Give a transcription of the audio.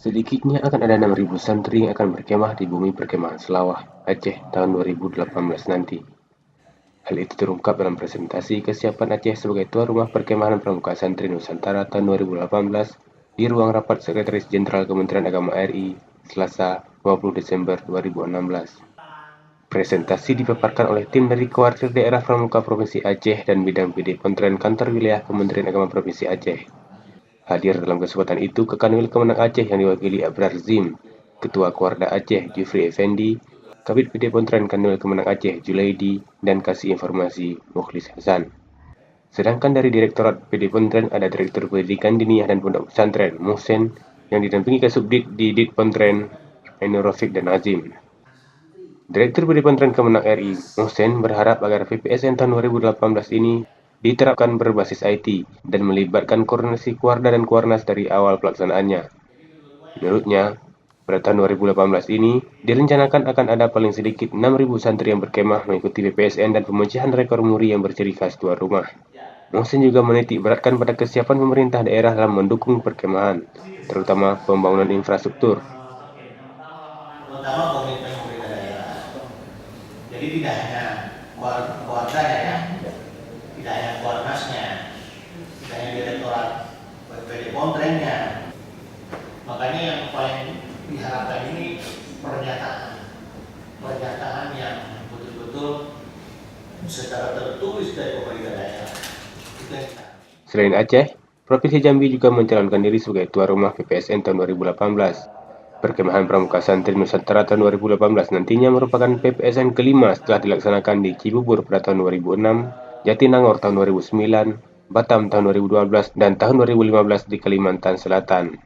Sedikitnya akan ada 6.000 santri yang akan berkemah di bumi perkemahan Selawah, Aceh tahun 2018 nanti. Hal itu terungkap dalam presentasi kesiapan Aceh sebagai tuan rumah perkemahan Pramuka Santri Nusantara tahun 2018 di ruang rapat Sekretaris Jenderal Kementerian Agama RI, Selasa 20 Desember 2016. Presentasi dipaparkan oleh tim dari Kuartir Daerah Pramuka Provinsi Aceh dan Bidang PD Pontren Kantor Wilayah Kementerian Agama Provinsi Aceh. Hadir dalam kesempatan itu Kekanwil Kemenang Aceh yang diwakili Abrar Zim, Ketua Kuarda Aceh Jufri Effendi, Kabid PD Pontren Kanwil Kemenang Aceh Julaidi, dan Kasih Informasi Mukhlis Hasan. Sedangkan dari Direktorat PD Pontren ada Direktur Pendidikan Diniyah dan Pondok Pesantren Muhsin yang didampingi Kasubdit di Dit Pontren Ainur Rafiq dan Azim. Direktur PD Pontren Kemenang RI, Muhsin, berharap agar PPSN tahun 2018 ini diterapkan berbasis IT dan melibatkan koordinasi Kuarda dan Kuarnas dari awal pelaksanaannya. Menurutnya, pada tahun 2018 ini direncanakan akan ada paling sedikit 6.000 santri yang berkemah mengikuti PPSN dan pemecahan rekor muri yang berciri khas tuan rumah. Muhsin juga menitik beratkan pada kesiapan pemerintah daerah dalam mendukung perkemahan, terutama pembangunan infrastruktur. Terutama komitmen pemerintah daerah. Jadi tidak hanya keluarganya ya, tidak hanya kuarnasnya, tidak hanya direktorat PD Pontrennya. Makanya yang paling diharapkan ini pernyataan yang betul-betul secara tertulis dari pemerintah daerah. Selain Aceh, Provinsi Jambi juga mencalonkan diri sebagai tuan rumah PPSN tahun 2018. Perkemahan Pramuka Santri Nusantara tahun 2018 nantinya merupakan PPSN kelima setelah dilaksanakan di Cibubur pada tahun 2006, Jatinangor tahun 2009, Batam tahun 2012, dan tahun 2015 di Kalimantan Selatan.